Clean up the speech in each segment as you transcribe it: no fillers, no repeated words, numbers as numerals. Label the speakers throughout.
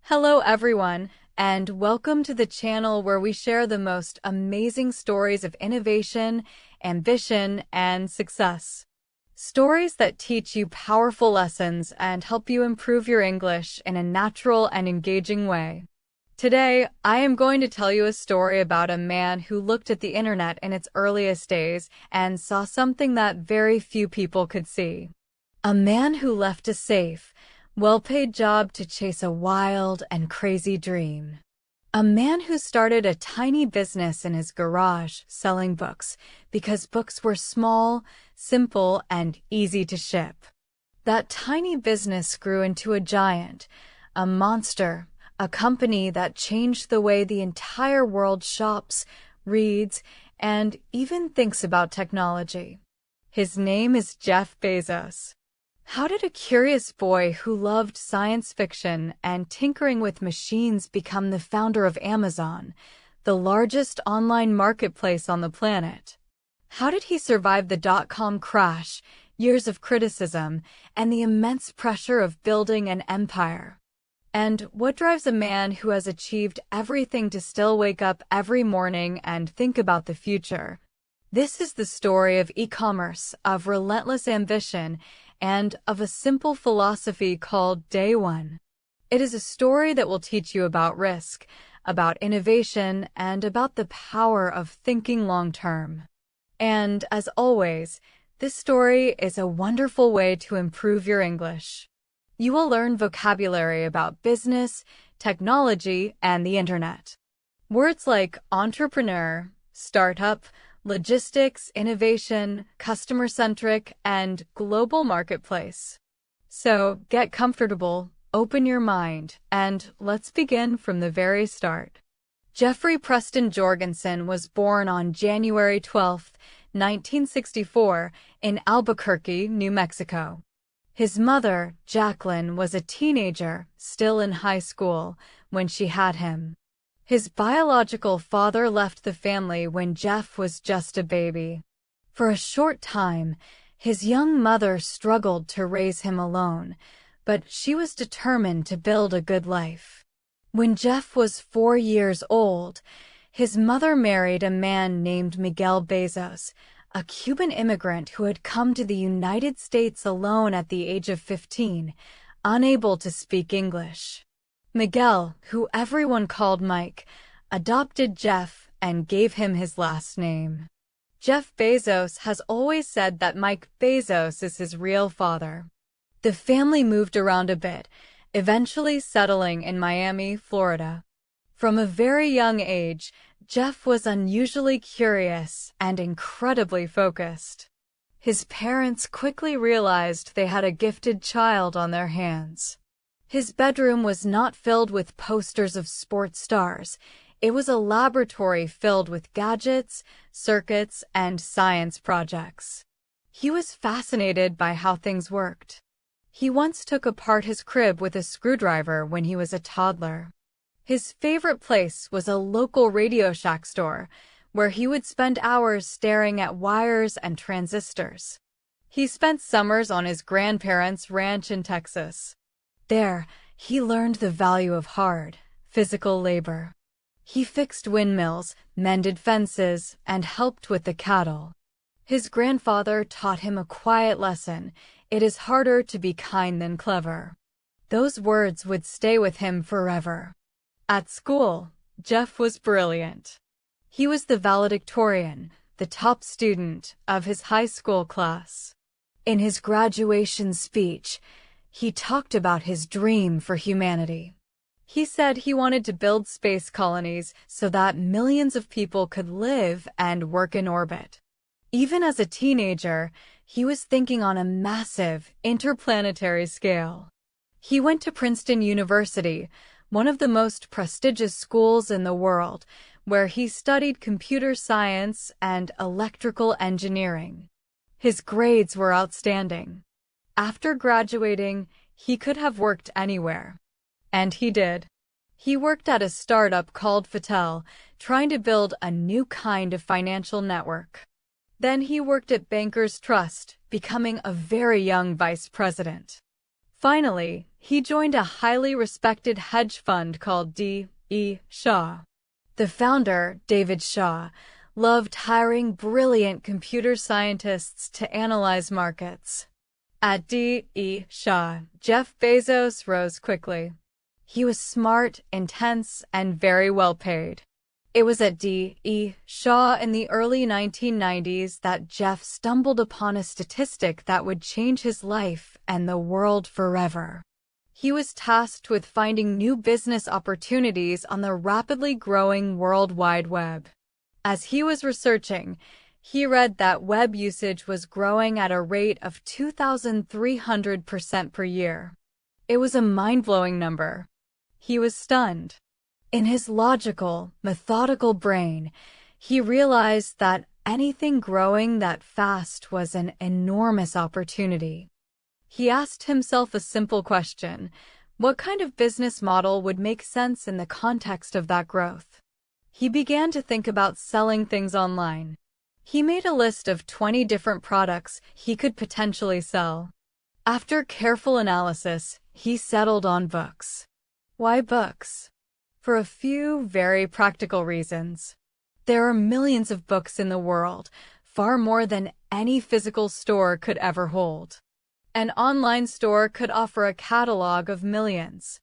Speaker 1: Hello everyone, and welcome to the channel where we share the most amazing stories of innovation, ambition, and success. Stories that teach you powerful lessons and help you improve your English in a natural and engaging way. Today, I am going to tell you a story about a man who looked at the internet in its earliest days and saw something that very few people could see. A man who left a safe, well-paid job to chase a wild and crazy dream. A man who started a tiny business in his garage selling books because books were small, simple, and easy to ship. That tiny business grew into a giant, a monster, a company that changed the way the entire world shops, reads, and even thinks about technology. His name is Jeff Bezos. How did a curious boy who loved science fiction and tinkering with machines become the founder of Amazon, the largest online marketplace on the planet? How did he survive the dot-com crash, years of criticism, and the immense pressure of building an empire? And what drives a man who has achieved everything to still wake up every morning and think about the future? This is the story of e-commerce, of relentless ambition, and of a simple philosophy called Day One. It is a story that will teach you about risk, about innovation, and about the power of thinking long-term. And, as always, this story is a wonderful way to improve your English. You will learn vocabulary about business, technology, and the internet. Words like entrepreneur, startup, logistics, innovation, customer-centric, and global marketplace. So get comfortable, open your mind, and let's begin from the very start. Jeffrey Preston Jorgensen was born on January 12, 1964, in Albuquerque, New Mexico. His mother, Jacqueline, was a teenager, still in high school, when she had him. His biological father left the family when Jeff was just a baby. For a short time, his young mother struggled to raise him alone, but she was determined to build a good life. When Jeff was 4 years old, his mother married a man named Miguel Bezos, a Cuban immigrant who had come to the United States alone at the age of 15, unable to speak English. Miguel, who everyone called Mike, adopted Jeff and gave him his last name. Jeff Bezos has always said that Mike Bezos is his real father. The family moved around a bit, eventually settling in Miami, Florida. From a very young age, Jeff was unusually curious and incredibly focused. His parents quickly realized they had a gifted child on their hands. His bedroom was not filled with posters of sports stars. It was a laboratory filled with gadgets, circuits, and science projects. He was fascinated by how things worked. He once took apart his crib with a screwdriver when he was a toddler. His favorite place was a local Radio Shack store, where he would spend hours staring at wires and transistors. He spent summers on his grandparents' ranch in Texas. There, he learned the value of hard, physical labor. He fixed windmills, mended fences, and helped with the cattle. His grandfather taught him a quiet lesson: it is harder to be kind than clever. Those words would stay with him forever. At school, Jeff was brilliant. He was the valedictorian, the top student of his high school class. In his graduation speech, he talked about his dream for humanity. He said he wanted to build space colonies so that millions of people could live and work in orbit. Even as a teenager, he was thinking on a massive, interplanetary scale. He went to Princeton University, one of the most prestigious schools in the world, where he studied computer science and electrical engineering. His grades were outstanding. After graduating, he could have worked anywhere. And he did. He worked at a startup called Fattel, trying to build a new kind of financial network. Then he worked at Bankers Trust, becoming a very young vice president. Finally, he joined a highly respected hedge fund called D.E. Shaw. The founder, David Shaw, loved hiring brilliant computer scientists to analyze markets. At D.E. Shaw, Jeff Bezos rose quickly. He was smart, intense, and very well paid. It was at D.E. Shaw in the early 1990s that Jeff stumbled upon a statistic that would change his life and the world forever. He was tasked with finding new business opportunities on the rapidly growing World Wide Web. As he was researching, he read that web usage was growing at a rate of 2,300% per year. It was a mind-blowing number. He was stunned. In his logical, methodical brain, he realized that anything growing that fast was an enormous opportunity. He asked himself a simple question: what kind of business model would make sense in the context of that growth? He began to think about selling things online. He made a list of 20 different products he could potentially sell. After careful analysis, he settled on books. Why books? For a few very practical reasons. There are millions of books in the world, far more than any physical store could ever hold. An online store could offer a catalog of millions.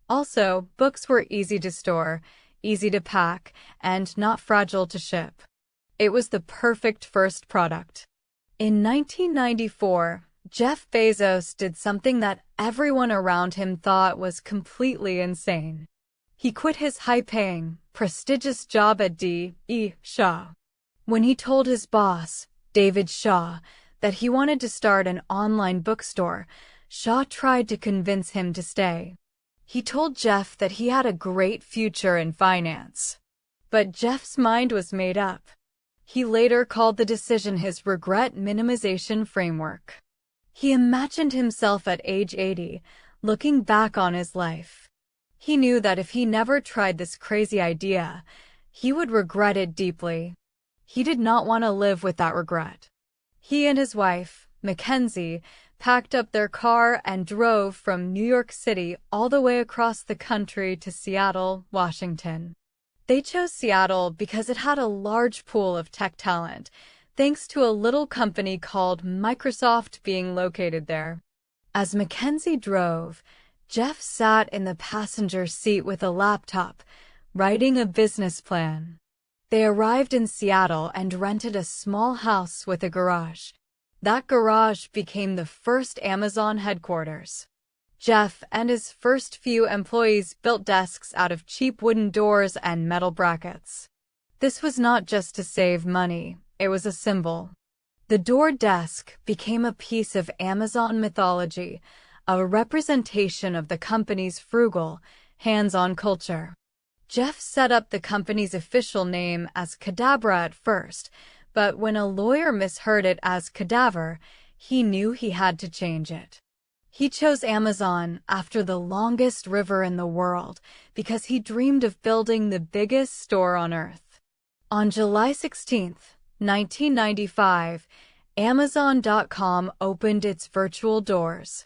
Speaker 1: Also, books were easy to store, easy to pack, and not fragile to ship. It was the perfect first product. In 1994, Jeff Bezos did something that everyone around him thought was completely insane. He quit his high-paying, prestigious job at D.E. Shaw. When he told his boss, David Shaw, that he wanted to start an online bookstore, Shaw tried to convince him to stay. He told Jeff that he had a great future in finance. But Jeff's mind was made up. He later called the decision his regret minimization framework. He imagined himself at age 80, looking back on his life. He knew that if he never tried this crazy idea, he would regret it deeply. He did not want to live with that regret. He and his wife, Mackenzie, packed up their car and drove from New York City all the way across the country to Seattle, Washington. They chose Seattle because it had a large pool of tech talent, thanks to a little company called Microsoft being located there. As Mackenzie drove, Jeff sat in the passenger seat with a laptop, writing a business plan. They arrived in Seattle and rented a small house with a garage. That garage became the first Amazon headquarters. Jeff and his first few employees built desks out of cheap wooden doors and metal brackets. This was not just to save money, it was a symbol. The door desk became a piece of Amazon mythology, a representation of the company's frugal, hands-on culture. Jeff set up the company's official name as Cadabra at first, but when a lawyer misheard it as Cadaver, he knew he had to change it. He chose Amazon after the longest river in the world because he dreamed of building the biggest store on Earth. On July 16, 1995, Amazon.com opened its virtual doors.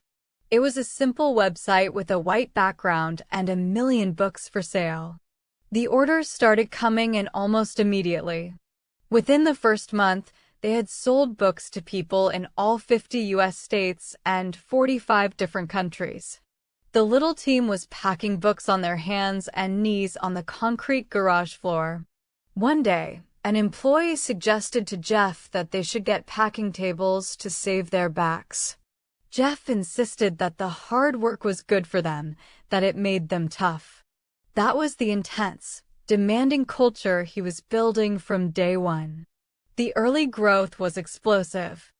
Speaker 1: It was a simple website with a white background and 1 million books for sale. The orders started coming in almost immediately. Within the first month, they had sold books to people in all 50 U.S. states and 45 different countries. The little team was packing books on their hands and knees on the concrete garage floor. One day, an employee suggested to Jeff that they should get packing tables to save their backs. Jeff insisted that the hard work was good for them, that it made them tough. That was the intense, demanding culture he was building from day one. The early growth was explosive.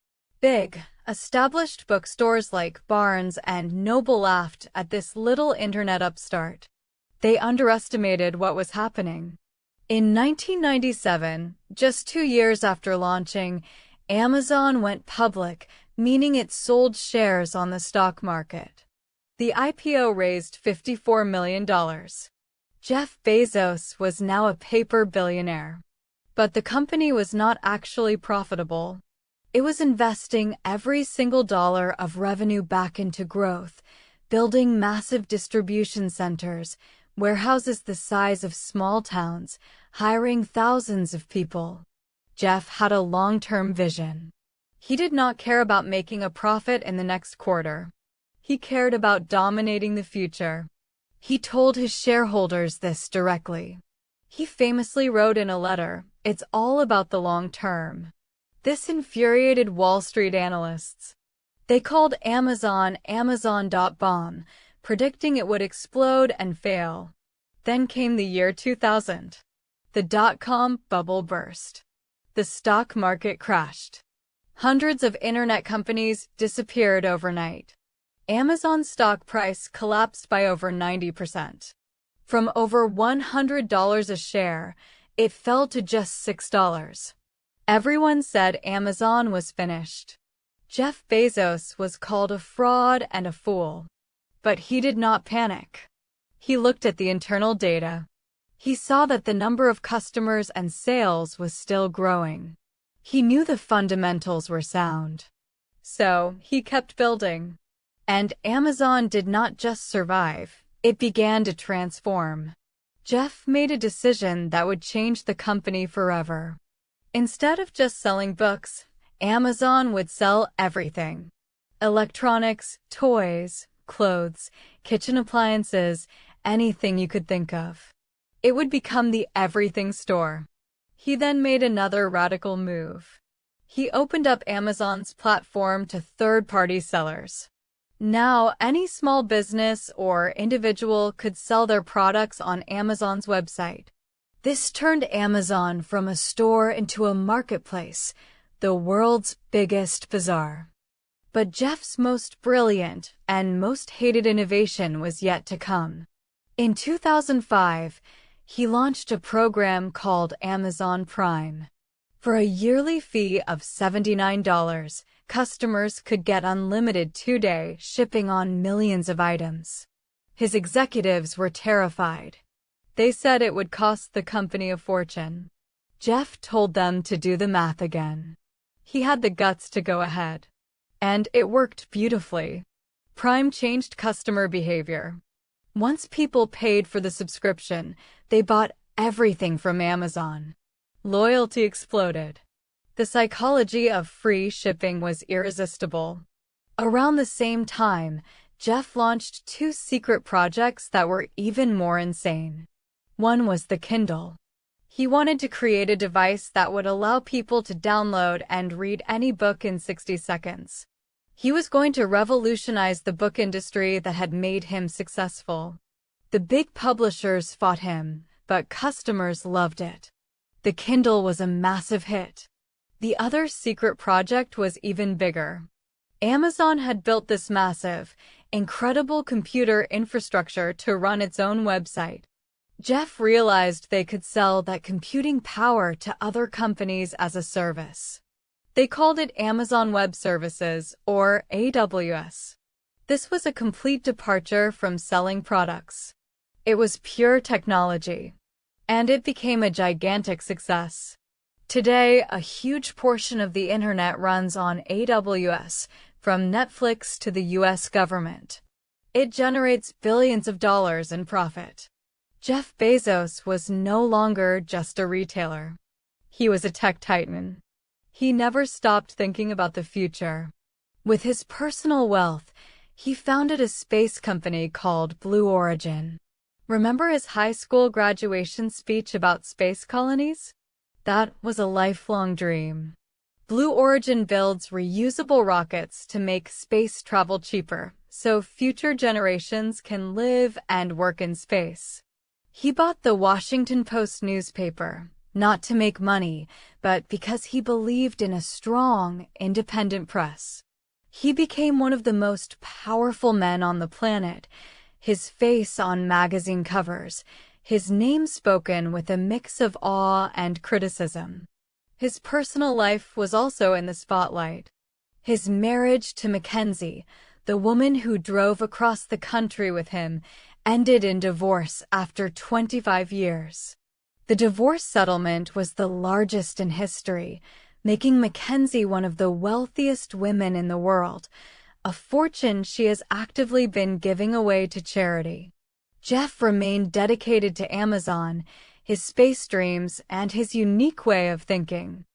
Speaker 1: Big, established bookstores like Barnes and Noble laughed at this little internet upstart. They underestimated what was happening. In 1997, just 2 years after launching, Amazon went public, meaning it sold shares on the stock market. The IPO raised $54 million. Jeff Bezos was now a paper billionaire. But the company was not actually profitable. It was investing every single dollar of revenue back into growth, building massive distribution centers, warehouses the size of small towns, hiring thousands of people. Jeff had a long-term vision. He did not care about making a profit in the next quarter. He cared about dominating the future. He told his shareholders this directly. He famously wrote in a letter, "It's all about the long term." This infuriated Wall Street analysts. They called Amazon Amazon.bomb, predicting it would explode and fail. Then came the year 2000. The dot-com bubble burst. The stock market crashed. Hundreds of internet companies disappeared overnight. Amazon's stock price collapsed by over 90%. From over $100 a share, it fell to just $6. Everyone said Amazon was finished. Jeff Bezos was called a fraud and a fool. But he did not panic. He looked at the internal data. He saw that the number of customers and sales was still growing. He knew the fundamentals were sound. So, he kept building. And Amazon did not just survive, it began to transform. Jeff made a decision that would change the company forever. Instead of just selling books, Amazon would sell everything. Electronics, toys, clothes, kitchen appliances, anything you could think of. It would become the everything store. He then made another radical move. He opened up Amazon's platform to third-party sellers. Now, any small business or individual could sell their products on Amazon's website. This turned Amazon from a store into a marketplace, the world's biggest bazaar. But Jeff's most brilliant and most hated innovation was yet to come. In 2005, he launched a program called Amazon Prime. For a yearly fee of $79, customers could get unlimited 2-day shipping on millions of items. His executives were terrified. They said it would cost the company a fortune. Jeff told them to do the math again. He had the guts to go ahead. And it worked beautifully. Prime changed customer behavior. Once people paid for the subscription, they bought everything from Amazon. Loyalty exploded. The psychology of free shipping was irresistible. Around the same time, Jeff launched 2 secret projects that were even more insane. One was the Kindle. He wanted to create a device that would allow people to download and read any book in 60 seconds. He was going to revolutionize the book industry that had made him successful. The big publishers fought him, but customers loved it. The Kindle was a massive hit. The other secret project was even bigger. Amazon had built this massive, incredible computer infrastructure to run its own website. Jeff realized they could sell that computing power to other companies as a service. They called it Amazon Web Services, or AWS. This was a complete departure from selling products. It was pure technology. And it became a gigantic success. Today, a huge portion of the internet runs on AWS, from Netflix to the US government. It generates billions of dollars in profit. Jeff Bezos was no longer just a retailer. He was a tech titan. He never stopped thinking about the future. With his personal wealth, he founded a space company called Blue Origin. Remember his high school graduation speech about space colonies? That was a lifelong dream. Blue Origin builds reusable rockets to make space travel cheaper, so future generations can live and work in space. He bought the Washington Post newspaper, not to make money, but because he believed in a strong, independent press. He became one of the most powerful men on the planet, his face on magazine covers, his name spoken with a mix of awe and criticism. His personal life was also in the spotlight. His marriage to Mackenzie, the woman who drove across the country with him, ended in divorce after 25 years. The divorce settlement was the largest in history, making Mackenzie one of the wealthiest women in the world, a fortune she has actively been giving away to charity. Jeff remained dedicated to Amazon, his space dreams, and his unique way of thinking.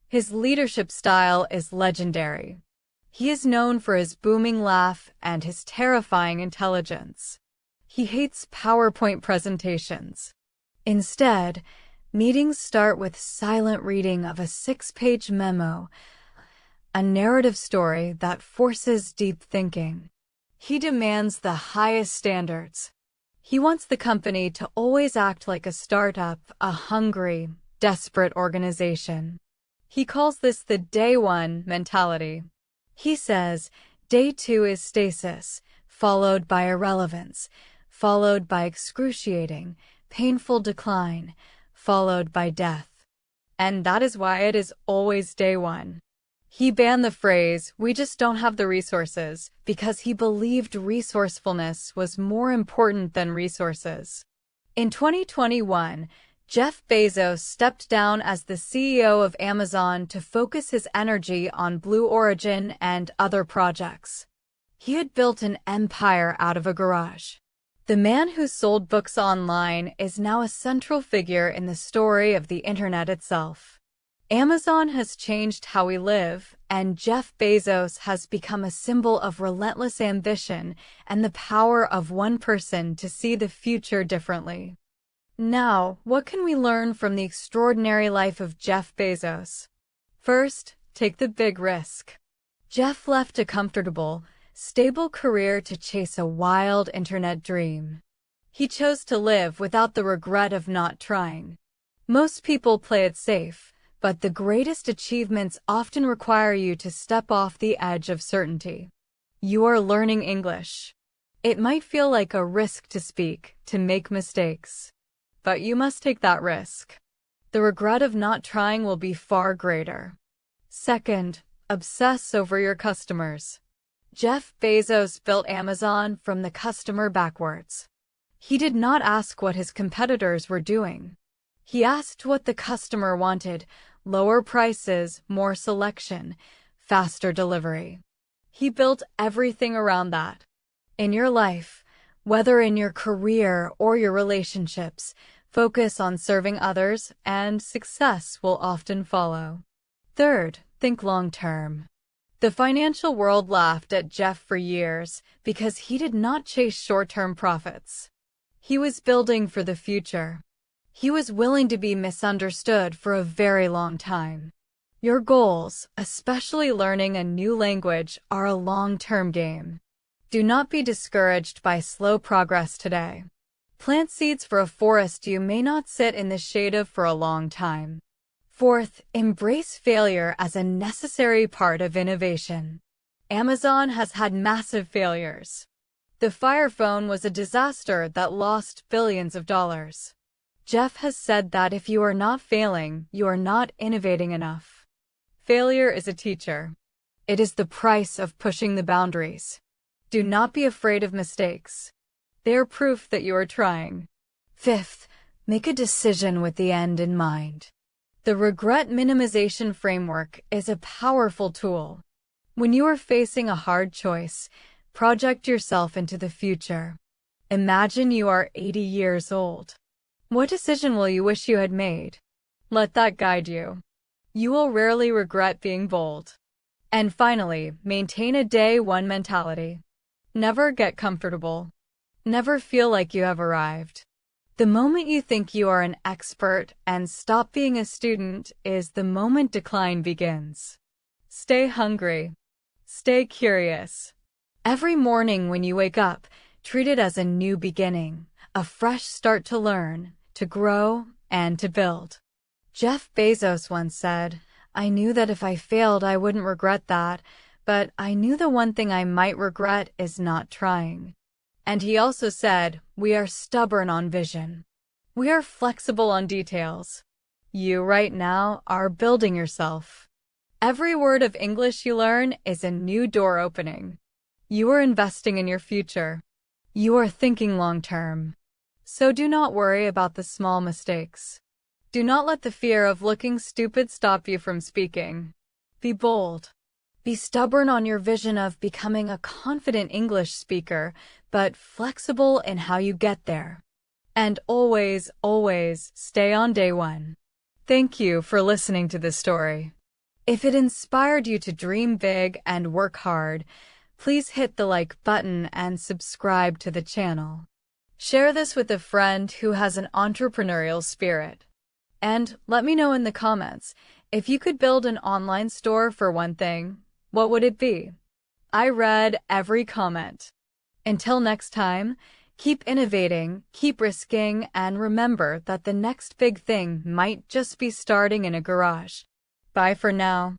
Speaker 1: His leadership style is legendary. He is known for his booming laugh and his terrifying intelligence. He hates PowerPoint presentations. Instead, meetings start with silent reading of a 6-page memo, a narrative story that forces deep thinking. He demands the highest standards. He wants the company to always act like a startup, a hungry, desperate organization. He calls this the day one mentality. He says, day two is stasis, followed by irrelevance, followed by excruciating, painful decline, followed by death. And that is why it is always day one. He banned the phrase, "we just don't have the resources," because he believed resourcefulness was more important than resources. In 2021, Jeff Bezos stepped down as the CEO of Amazon to focus his energy on Blue Origin and other projects. He had built an empire out of a garage. The man who sold books online is now a central figure in the story of the internet itself. Amazon has changed how we live, and Jeff Bezos has become a symbol of relentless ambition and the power of one person to see the future differently. Now, what can we learn from the extraordinary life of Jeff Bezos? First, take the big risk. Jeff left a comfortable, stable career to chase a wild internet dream. He chose to live without the regret of not trying. Most people play it safe, but the greatest achievements often require you to step off the edge of certainty. You are learning English. It might feel like a risk to speak, to make mistakes. But you must take that risk. The regret of not trying will be far greater. Second, obsess over your customers. Jeff Bezos built Amazon from the customer backwards. He did not ask what his competitors were doing. He asked what the customer wanted: lower prices, more selection, faster delivery. He built everything around that. In your life, whether in your career or your relationships, focus on serving others, and success will often follow. Third, think long-term. The financial world laughed at Jeff for years because he did not chase short-term profits. He was building for the future. He was willing to be misunderstood for a very long time. Your goals, especially learning a new language, are a long-term game. Do not be discouraged by slow progress today. Plant seeds for a forest you may not sit in the shade of for a long time. Fourth, embrace failure as a necessary part of innovation. Amazon has had massive failures. The Fire Phone was a disaster that lost billions of dollars. Jeff has said that if you are not failing, you are not innovating enough. Failure is a teacher. It is the price of pushing the boundaries. Do not be afraid of mistakes. They are proof that you are trying. Fifth, make a decision with the end in mind. The regret minimization framework is a powerful tool. When you are facing a hard choice, project yourself into the future. Imagine you are 80 years old. What decision will you wish you had made? Let that guide you. You will rarely regret being bold. And finally, maintain a day one mentality. Never get comfortable. Never feel like you have arrived. The moment you think you are an expert and stop being a student is the moment decline begins. Stay hungry. Stay curious. Every morning when you wake up, treat it as a new beginning, a fresh start to learn, to grow, and to build. Jeff Bezos once said, "I knew that if I failed, I wouldn't regret that, but I knew the one thing I might regret is not trying." And he also said, "We are stubborn on vision. We are flexible on details." You right now are building yourself. Every word of English you learn is a new door opening. You are investing in your future. You are thinking long-term. So do not worry about the small mistakes. Do not let the fear of looking stupid stop you from speaking. Be bold. Be stubborn on your vision of becoming a confident English speaker, but flexible in how you get there. And always, always stay on day one. Thank you for listening to this story. If it inspired you to dream big and work hard, please hit the like button and subscribe to the channel. Share this with a friend who has an entrepreneurial spirit. And let me know in the comments, if you could build an online store for one thing, what would it be? I read every comment. Until next time, keep innovating, keep risking, and remember that the next big thing might just be starting in a garage. Bye for now.